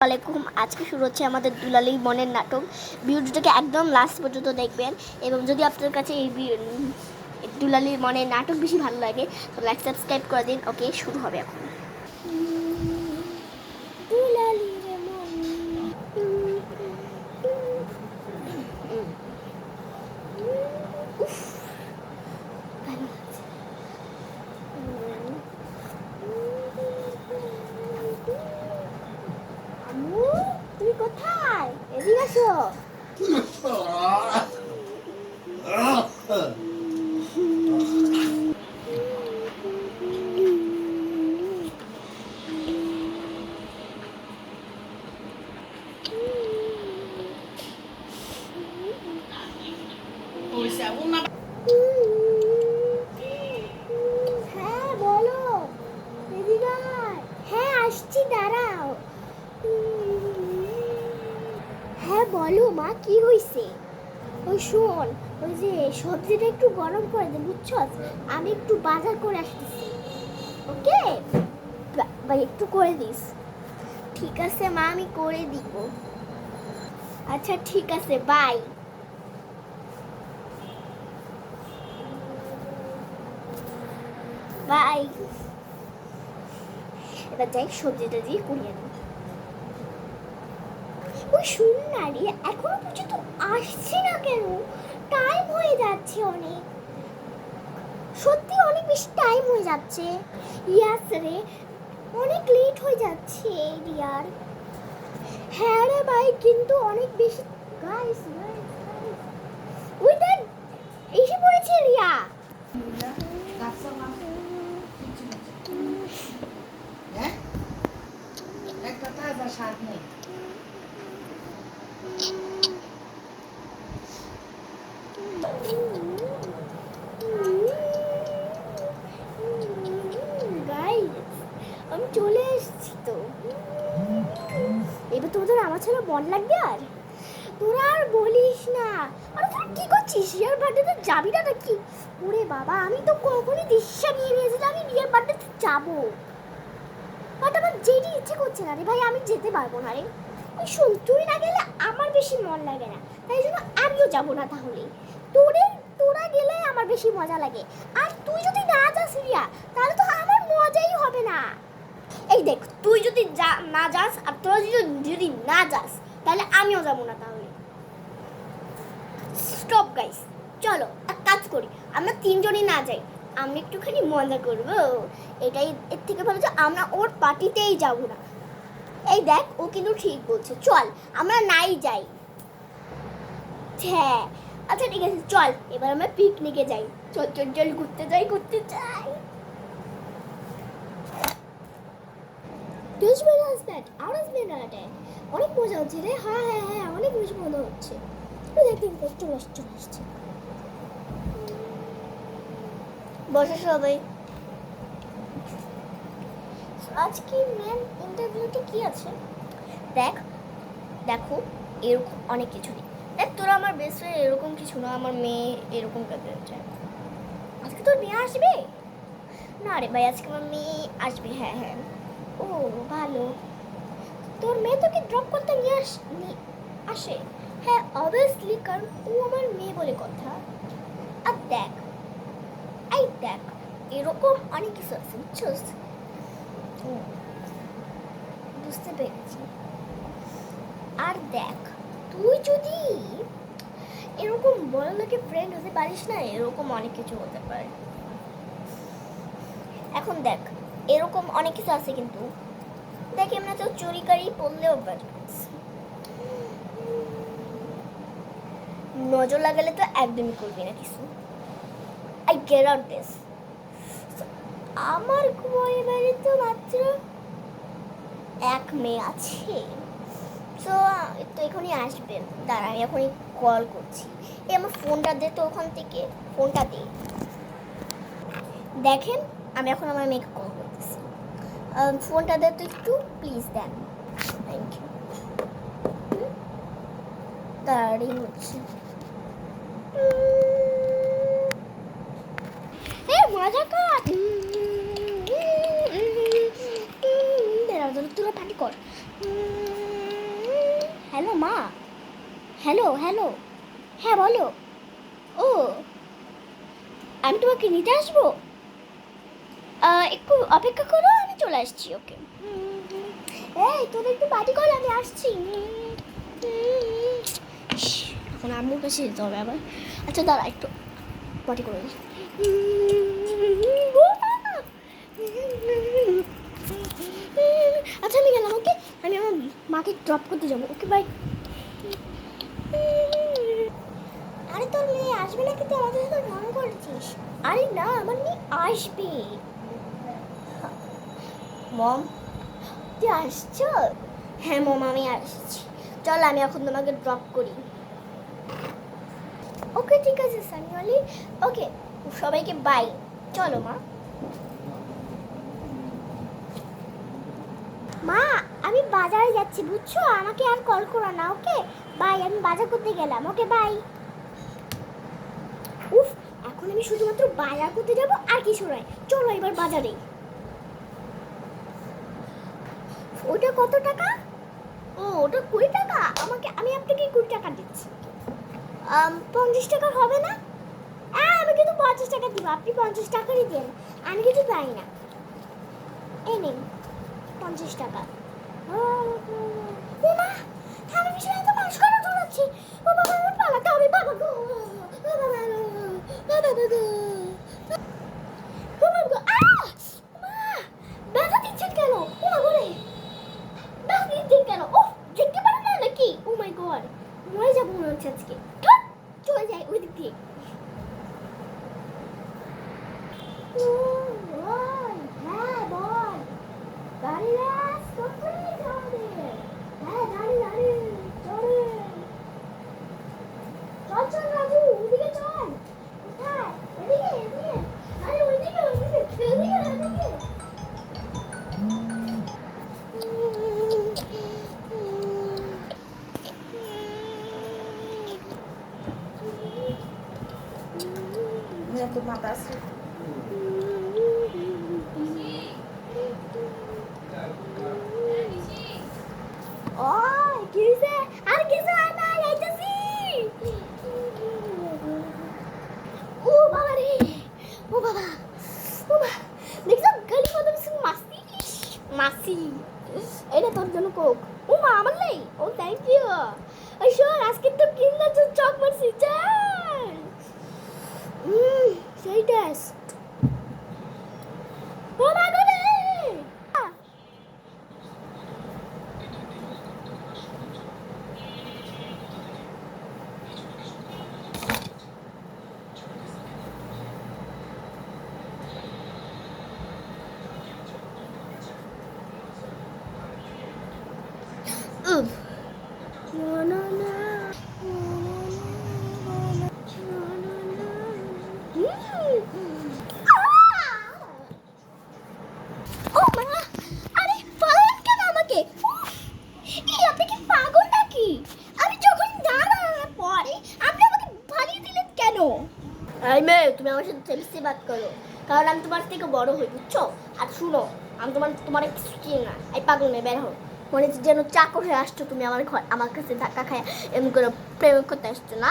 আলাইকুম। আজকে শুরু হচ্ছে আমাদের দুলালী মনের নাটক। ভিডিওটাকে একদম লাস্ট পর্যন্ত দেখবেন এবং যদি আপনার কাছে এই দুলালীর মনের নাটক বেশি ভালো লাগে তো লাইক সাবস্ক্রাইব করে দিন। ওকে, শুরু হবে এখন। দুলালীর মন আম্মু, তুমি কোথায়? এদিকে আসো। হ্যাঁ বলো, এদিকে আয়। হ্যাঁ আসছি, দাঁড়াও। হ্যাঁ বলো মা, কি হয়েছে? ওই শোন, ওই যে সবজিটা একটু গরম করে দে, বুঝছস? আমি একটু বাজার করে আসতেছি। ওকে ভাই, একটু করে দিস। ঠিক আছে মা, আমি করে দিব। আচ্ছা ঠিক আছে, বাই। বাই। এবার যাই, সবজিটা দিয়ে কুড়িয়ে নিই। ওই শুন না রে, এখনো পর্যন্ত আসছে না কেন? টাইম হয়ে যাচ্ছে অনেক, সত্যি অনেক বেশি টাইম হয়ে যাচ্ছে। ইয়াস রে, অনেক লেট হয়ে যাচ্ছে রিয়ার। হ্যাঁ রে ভাই, কিন্তু অনেক বেশি। গাইস ওই দেখ, এসে পড়েছে রিয়া। একটা তাজা স্বাদ নেই। আমি চলে এসেছি তো। এবার তোদের আমার ছেলে বল লাগবে। আর তোরা আর বলিস না। আর তোরা কি করছিস? রিয়ার বার্থডেতে যাবি না নাকি? ওরে বাবা, আমি তো কখনই দিশা নিয়ে নিয়েছিলাম আমি রিয়ার বার্থডেতে যাবো, বাট আমার যেটি ইচ্ছে করছে না রে ভাই, আমি যেতে পারবো না রে। ওই শোন, তুই না গেলে আমার বেশি মন লাগে না, তাই জন্য আমিও যাবো না। তাহলে তোরা গেলে আমার বেশি মজা লাগে, আর তুই যদি না যাস রিয়া, তাহলে তো আমার মজাই হবে না। এই দেখ, তুই যদি না যাস আর তোরা যদি না যাস, তাহলে আমিও যাবো না। তাহলে স্টপ গাইস, চলো এক কাজ করি, আমরা তিনজনই না যাই, আমি একটুখানি মজা করবো। এটাই এর থেকে ভালো যে আমরা ওর পার্টিতেই যাবো না। এই দেখ, ও কিন্তু ঠিক বলছে, চল আমরা নাই যাই। হ্যাঁ আচ্ছা ঠিক আছে, চল এবার আমরা পিকনিকে যাই। চল চল চল, ঘুরতে যাই। অনেক মজা হচ্ছে রে। হ্যাঁ হ্যাঁ হ্যাঁ, অনেক বেশি মজা হচ্ছে। চলে আসছে। বসে সবাই। আজকে মেন ইন্টারভিউতে কি আছে দেখো, এরকম অনেক কিছু নেই। দেখ, তোরা আমার বেস্ট ফ্রেন্ড এরকম কিছু না, আমার মেয়ে এরকম প্রেজেন্ট চায়। আজকে তোর মেয়ে আসবে? না রে ভাই, আজকে আমার মেয়ে আসবে। হ্যাঁ হ্যাঁ, ও ভালো। তোর মেয়ে তোকে ড্রপ করতে নিয়ে আসে? হ্যাঁ অবভিয়াসলি, কারণ ও আমার মেয়ে বলে কথা। আর দেখ, এরকম অনেক কিছু আছে, বুঝছস? বুঝতে পেরেছি। আর দেখ, তুই যদি এরকম বড় লোকের ফ্রেন্ড হতে পারিস না, এরকম অনেক কিছু হতে পারে। এখন দেখ, এরকম অনেক কিছু আছে, কিন্তু দেখ এমনি তো চুরিকারি পড়লেও পারে, নজর লাগালে তো একদমই করবি না কিছু। I get out this. আমার পরিবারে তো মাত্র এক মেয়ে আছে, তো এখনই আসবে। দাঁড়া, আমি এখনই কল করছি। এই আমার ফোনটা দে তো, ওখান থেকে ফোনটা দে। দেখেন, আমি এখন আমার মেয়েকে কল করতেছি। ফোনটা দে তো একটু, প্লিজ দেন। Thank you. তাড়াতাড়ি হচ্ছে। মজা কর। তোরা পার্টি কর। হ্যালো মা, হ্যালো হ্যালো, হ্যাঁ বলো। ও, আমি তোমাকে নিতে আসবো, একটু অপেক্ষা করো, আমি চলে আসছি। ওকে, এই তোর একটু বাটি কর, আমি আসছি। ইস, এখন আম্মুর কাছে যেতে হবে আবার। আচ্ছা দাঁড়া, একটু বাটি করে দিই। আচ্ছা আমি গেলাম, ওকে। আমি আমার মাকে ড্রপ করতে যাবো। Okay bye. আরে তোর মেয়ে আসবে না, কিন্তু আমাদের সাথে রং করেছিস। আরে না, আমার মেয়ে আসবে। মম, তুই আসছো? হ্যাঁ মম, আমি আসছি। চল আমি এখন তোমাকে ড্রপ করি। ওকে ঠিক আছে সানিওয়ালি, ওকে। সবাইকে বাই। চলো মা। মা, আমি বাজারে যাচ্ছি বুঝছো, আমাকে আর কল করো না। ওকে বাই, আমি বাজার করতে গেলাম। Okay bye. উফ, এখন আমি শুধুমাত্র বাজার করতে যাব আর কিছু নয়। চলো এবার বাজারে। ওটা কত টাকা? ও, ওটা 20 টাকা। আমি আপনাকে 20 টাকা দিচ্ছি। 50 টাকা হবে না? আমি কিন্তু 50 টাকা দিব, আপনি 50 টাকারই দেন। আমি কিছু চাই না। এই নিন 50 টাকা। ও মা, আমি বিছানায় তো মানুষ করে দৌড়াচ্ছি। ও বাবা, আমার পালাতে হবে। বাবা গো, ও বাবা গো, ও বাবা গো, ও বাবা গো। মা, ব্যথা দিচ্ছেন কেন? ও মা গো রে, ব্যথা দিচ্ছেন কেন? ও, দেখতে পারেন না নাকি? ও মাই গড, মরে যাবো মনে হচ্ছে আজকে। ধ্যাৎ, চলে যাই ওই দিক দিয়ে। হ্যাঁ বল, গাড়ি রেস করতে হবে। হ্যাঁ গাড়ি গাড়ি চলে। চল চল রাজু, ওইদিকে চল। কোথায়? এদিকে এদিকে। আরে ওইদিকে ওইদিকে এদিকে এদিকে। তোর মাথা আছে ওই কিসে? আর কিছু হয় না, যাইতেছি। ও বাবা রে, ও বাবা, ও বাবা, দেখছো গলি কত বেশি মাসি। মাসি, এটা তোর জন্য কোক। ও মা, আমার লাই। ও থ্যাংক ইউ। ওই শোন, আজকে তো কিন্ডার জয় চক মারছি। চল। সেই টেস্ট। ও মা গো রে। Oof. No, no, no. ও মা, আরে পাগল কেন আমাকে? এই আপনি কি পাগল নাকি? আমি যখন দাঁড়ানোর পরে আপনি আমাকে ভাগিয়ে দিলেন কেন? এই মেয়ে, তুমি আমার সাথে সেমসে বাত করো, কারণ আমি তোমার থেকে বড় হই বুঝছো। আর শুনো, আমি তোমার কিছু চিনি না। এই পাগল মেয়ে, বের হও। মনে হচ্ছে যেন চাকর হয়ে আসছো তুমি আমার ঘর, আমার কাছে ধাক্কা খায় এমন করে প্রেম করতে আসছো না।